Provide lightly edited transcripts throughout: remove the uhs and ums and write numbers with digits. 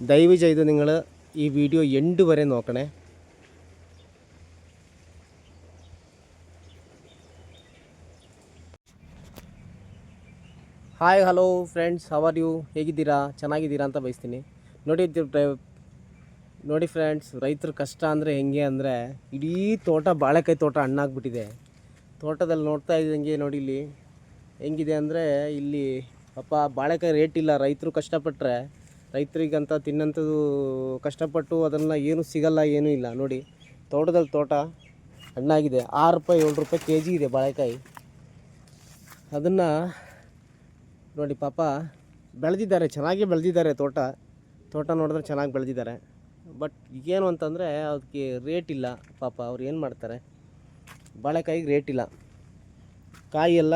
ദയവ് ചെയ്ത് നിങ്ങൾ ഈ വീഡിയോ എൻഡ് വരെ നോക്കണേ. Hi hello friends, how are you? ಹೇಗಿದ್ದೀರಾ? ಚೆನ್ನಾಗಿದ್ದೀರಾ ಅಂತ ಬಯಸ್ತೀನಿ. ನೋಡಿ ಫ್ರೆಂಡ್ಸ್, ರೈತರ ಕಷ್ಟ ಅಂದರೆ ಹೆಂಗೆ ಅಂದರೆ ಇಡೀ ತೋಟ ಬಾಳೆಕಾಯಿ ತೋಟ ಹಣ್ಣಾಗ್ಬಿಟ್ಟಿದೆ. ತೋಟದಲ್ಲಿ ನೋಡ್ತಾ ಇದ್ದಂಗೆ ನೋಡಿ ಇಲ್ಲಿ ಹೆಂಗಿದೆ ಅಂದರೆ, ಇಲ್ಲಿ ಪಾಪ ಬಾಳೆಕಾಯಿ ರೇಟ್ ಇಲ್ಲ. ರೈತರು ಕಷ್ಟಪಟ್ಟರೆ ರೈತರಿಗಂತ ತಿನ್ನಂಥದ್ದು ಕಷ್ಟಪಟ್ಟು ಅದನ್ನು ಏನು ಸಿಗಲ್ಲ, ಏನೂ ಇಲ್ಲ. ನೋಡಿ ತೋಟದಲ್ಲಿ ತೋಟ ಹಣ್ಣಾಗಿದೆ. 6 ರೂಪಾಯಿ 7 ರೂಪಾಯಿ ಕೆ ಜಿ ಇದೆ ಬಾಳೆಕಾಯಿ. ಅದನ್ನು ನೋಡಿ ಪಾಪ ಬೆಳೆದಿದ್ದಾರೆ, ಚೆನ್ನಾಗಿ ಬೆಳೆದಿದ್ದಾರೆ. ತೋಟ ನೋಡಿದ್ರೆ ಚೆನ್ನಾಗಿ ಬೆಳೆದಿದ್ದಾರೆ. ಬಟ್ ಏನು ಅಂತಂದರೆ ಅದಕ್ಕೆ ರೇಟ್ ಇಲ್ಲ. ಪಾಪ ಅವ್ರು ಏನು ಮಾಡ್ತಾರೆ, ಬಾಳೆಕಾಯಿಗೆ ರೇಟ್ ಇಲ್ಲ. ಕಾಯಿ ಎಲ್ಲ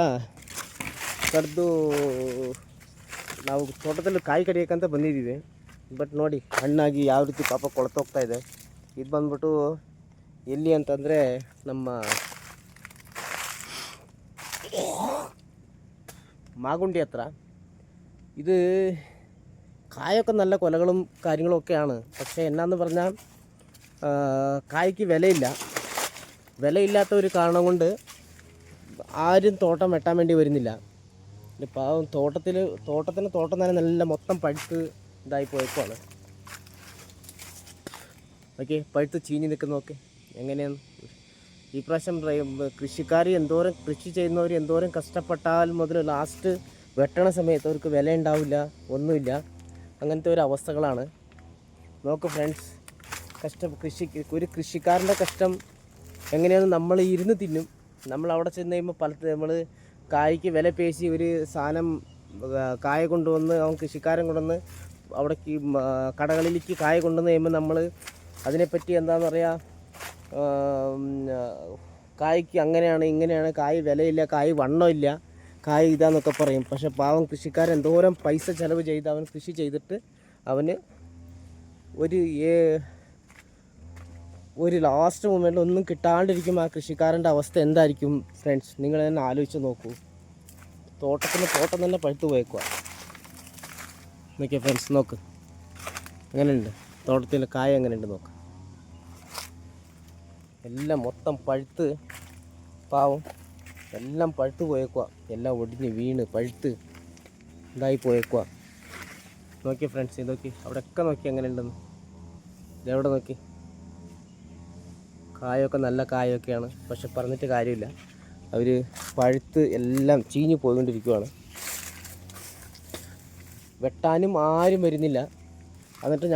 ಕಡ್ದು ನಾವು ತೋಟದಲ್ಲಿ ಕಾಯಿ ಕಡಿಯೋಕ್ಕಂತ ಬಂದಿದ್ದೀವಿ. ಬಟ್ ನೋಡಿ ಹಣ್ಣಾಗಿ ಯಾವ ರೀತಿ ಪಾಪ ಕೊಳ್ತೋಗ್ತಾ ಇದೆ. ಇದು ಬಂದ್ಬಿಟ್ಟು ಎಲ್ಲಿ ಅಂತಂದರೆ ನಮ್ಮ മാഗുണ്ടി ഹത്ര. ഇത് കായൊക്കെ നല്ല കൊലകളും കാര്യങ്ങളും ഒക്കെയാണ്. പക്ഷേ എന്നാന്ന് പറഞ്ഞാൽ കായ്ക്ക് വിലയില്ലാത്ത ഒരു കാരണം കൊണ്ട് ആരും തോട്ടം വെട്ടാൻ വേണ്ടി വരുന്നില്ല. പാവം തോട്ടം തന്നെ നല്ല മൊത്തം പഴുത്ത് ഇതായി പോയേക്കുവാണ്. ഓക്കെ, പഴുത്ത് ചീഞ്ഞ് നിൽക്കുന്നതൊക്കെ എങ്ങനെയാണ്. ഈ പ്രാവശ്യം കൃഷിക്കാർ എന്തോരം കൃഷി ചെയ്യുന്നവർ എന്തോരം കഷ്ടപ്പെട്ടാൽ മുതൽ ലാസ്റ്റ് വെട്ടണ സമയത്ത് അവർക്ക് വില ഉണ്ടാവില്ല, ഒന്നുമില്ല. അങ്ങനത്തെ ഒരു അവസ്ഥകളാണ്. നോക്ക് ഫ്രണ്ട്സ്, ഒരു കൃഷിക്കാരൻ്റെ കഷ്ടം എങ്ങനെയാണ്. നമ്മൾ ഇരുന്ന് തിന്നും. നമ്മൾ അവിടെ ചെന്ന് കഴിയുമ്പോൾ നമ്മൾ കായ്ക്ക് വില പേശി ഒരു സാധനം കായ കൊണ്ടുവന്ന് കൃഷിക്കാരൻ കൊണ്ടുവന്ന് അവിടേക്ക് കടകളിലേക്ക് കായ കൊണ്ടുവന്ന് കഴിയുമ്പോൾ നമ്മൾ അതിനെപ്പറ്റി എന്താണെന്ന് പറയുക, കായ്ക്ക് അങ്ങനെയാണ് ഇങ്ങനെയാണ്, കായ് വിലയില്ല, കായ് വണ്ണമില്ല, കായ് ഇതാന്നൊക്കെ പറയും. പക്ഷെ പാവം കൃഷിക്കാരൻ എന്തോരം പൈസ ചിലവ് ചെയ്ത് അവൻ കൃഷി ചെയ്തിട്ട് അവന് ഒരു ലാസ്റ്റ് മൊമെൻറ്റിൽ ഒന്നും കിട്ടാണ്ടിരിക്കും. ആ കൃഷിക്കാരൻ്റെ അവസ്ഥ എന്തായിരിക്കും ഫ്രണ്ട്സ്, നിങ്ങൾ തന്നെ ആലോചിച്ച് നോക്കൂ. തോട്ടം തന്നെ പഴുത്ത് പോയേക്കുക. നോക്കിയ ഫ്രണ്ട്സ്, നോക്ക് എങ്ങനെയുണ്ട് തോട്ടത്തിൻ്റെ കായ, എങ്ങനെയുണ്ട് നോക്ക്. എല്ലാം മൊത്തം പഴുത്ത് പാവം എല്ലാം പഴുത്ത് പോയേക്കുക. എല്ലാം ഒടിഞ്ഞ് വീണ് പഴുത്ത് ഇതായി പോയേക്കുക. നോക്കി ഫ്രണ്ട്സ്, ഇതൊക്കെ അവിടെയൊക്കെ നോക്കി എങ്ങനെയുണ്ടെന്ന്. ഇതെവിടെ നോക്കി, കായൊക്കെ നല്ല കായൊക്കെയാണ്. പക്ഷെ പറഞ്ഞിട്ട് കാര്യമില്ല, അവർ പഴുത്ത് എല്ലാം ചീഞ്ഞ് പോയിക്കൊണ്ടിരിക്കുകയാണ്. വെട്ടാനും ആരും വരുന്നില്ല. എന്നിട്ട്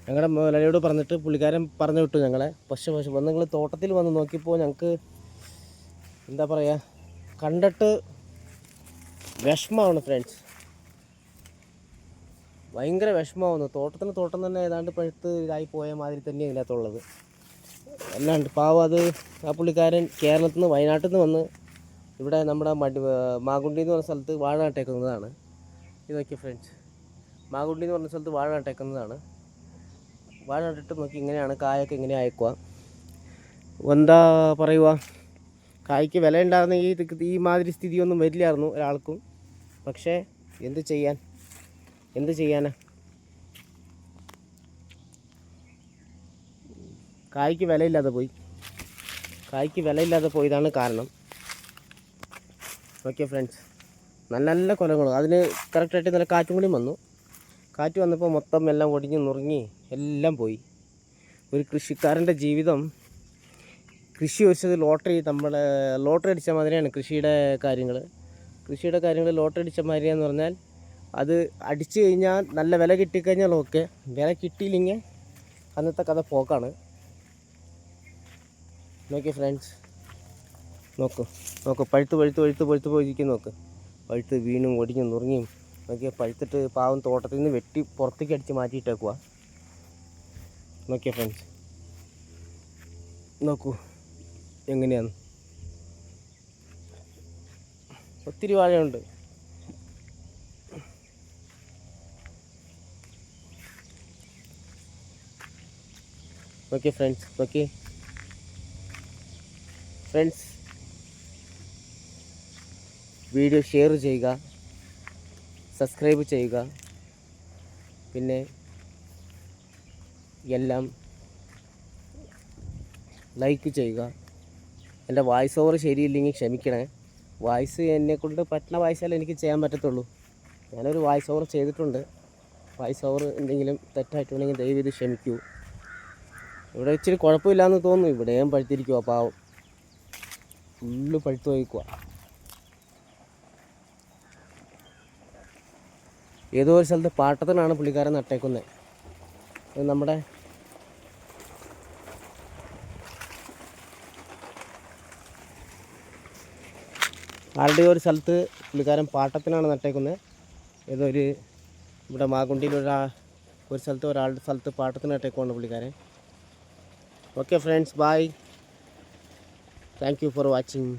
ഞങ്ങളുടെ മുതലാളിയോട് പറഞ്ഞിട്ട് പുള്ളിക്കാരൻ പറഞ്ഞു വിട്ടു ഞങ്ങളെ. പക്ഷെ വന്ന് നിങ്ങൾ തോട്ടത്തിൽ വന്ന് നോക്കിയപ്പോൾ ഞങ്ങൾക്ക് എന്താ പറയുക, കണ്ടിട്ട് വിഷമമാണ് ഫ്രണ്ട്സ്, ഭയങ്കര വിഷമമാവുന്നു. തോട്ടം തന്നെ ഏതാണ്ട് പഴുത്ത് ഇതായി പോയ മാതിരി തന്നെ ഇതിനകത്തുള്ളത്. അല്ലാണ്ട് പാവം അത് ആ പുള്ളിക്കാരൻ കേരളത്തിൽ നിന്ന്, വയനാട്ടിൽ നിന്ന് വന്ന് ഇവിടെ നമ്മുടെ മാഗുണ്ടി എന്ന് പറഞ്ഞ സ്ഥലത്ത് വാഴ നട്ടേക്കുന്നതാണ്. ഇതൊക്കെ ഫ്രണ്ട്സ്, മാഗുണ്ടി എന്ന് പറഞ്ഞ സ്ഥലത്ത് വാഴ നട്ടേക്കുന്നതാണ്. വാഴ നട്ടിട്ട് നോക്കി ഇങ്ങനെയാണ് കായൊക്കെ ഇങ്ങനെ അയക്കുക. എന്താ പറയുക, കായ്ക്ക് വില ഉണ്ടായിരുന്നെങ്കിൽ ഈ മാതിരി സ്ഥിതിയൊന്നും വരില്ലായിരുന്നു ഒരാൾക്കും. പക്ഷേ എന്ത് ചെയ്യാനാ, കായ്ക്ക് വിലയില്ലാതെ പോയതാണ് കാരണം. ഓക്കെ ഫ്രണ്ട്സ്, നല്ല കൊലങ്ങളും അതിന് കറക്റ്റായിട്ട് നല്ല കാറ്റും കൂടി വന്നു. കാറ്റ് വന്നപ്പോൾ മൊത്തം എല്ലാം ഒടിഞ്ഞ് നുറുങ്ങി എല്ലാം പോയി. ഒരു കൃഷിക്കാരൻ്റെ ജീവിതം, കൃഷി വെച്ചത് ലോട്ടറി അടിച്ച മാതിരിയാണ് കൃഷിയുടെ കാര്യങ്ങൾ ലോട്ടറി അടിച്ച മാതിരിയാന്ന് പറഞ്ഞാൽ, അത് അടിച്ചു കഴിഞ്ഞാൽ നല്ല വില കിട്ടിക്കഴിഞ്ഞാൽ ഓക്കെ, വില കിട്ടിയില്ലെങ്കിൽ അന്നത്തെ കഥ പോക്കാണ്. നോക്കി ഫ്രണ്ട്സ്, നോക്ക് പഴുത്ത് പോയിരിക്കും. പഴുത്ത് വീണും ഒടിഞ്ഞും നുറുങ്ങിയും നോക്കിയാൽ പഴുത്തിട്ട് പാവം തോട്ടത്തിൽ നിന്ന് വെട്ടി പുറത്തേക്ക് അടിച്ച് മാറ്റിയിട്ടേക്കുക. നോക്കിയ ഫ്രണ്ട്സ്, നോക്കൂ എങ്ങനെയാണ്. ഒത്തിരി വാഴയുണ്ട്. ഫ്രണ്ട്സ്, വീഡിയോ ഷെയർ ചെയ്യുക, സബ്സ്ക്രൈബ് ചെയ്യുക. പിന്നെ എല്ലാം ലൈക്ക് ചെയ്യുക. എൻ്റെ വോയിസ് ഓവർ ശരിയില്ലെങ്കിൽ ക്ഷമിക്കണേ. വോയിസ് എന്നെക്കൊണ്ട് പറ്റുന്ന വോയിസല്ലേ എനിക്ക് ചെയ്യാൻ പറ്റത്തുള്ളൂ. ഞാനൊരു വോയിസ് ഓവർ ചെയ്തിട്ടുണ്ട്. വോയിസ് ഓവർ എന്തെങ്കിലും തെറ്റായിട്ടുണ്ടെങ്കിൽ ദയവ് ഇത് ക്ഷമിക്കൂ. ഇവിടെ ഇച്ചിരി കുഴപ്പമില്ലയെന്ന് തോന്നുന്നു. ഇവിടെയും പഴുത്തിരിക്കുക, പാവം ഫുള്ള് പഴുത്ത് പോയിക്കുക. ഏതോ ഒരു സ്ഥലത്ത് പാട്ടത്തിനാണ് പുള്ളിക്കാരൻ നട്ടേക്കുന്നത്. അത് നമ്മുടെ ആരുടെയോ ഒരു സ്ഥലത്ത് പുള്ളിക്കാരൻ പാട്ടത്തിനാണ് നട്ടേക്കുന്നത്. ഏതോ ഒരു ഇവിടെ മാഗുണ്ടിയിൽ ഒരു സ്ഥലത്ത് ഒരാളുടെ സ്ഥലത്ത് പാട്ടത്തിന് നട്ടേക്കുവാണ് പുള്ളിക്കാരൻ. Okay friends, bye. Thank you for watching.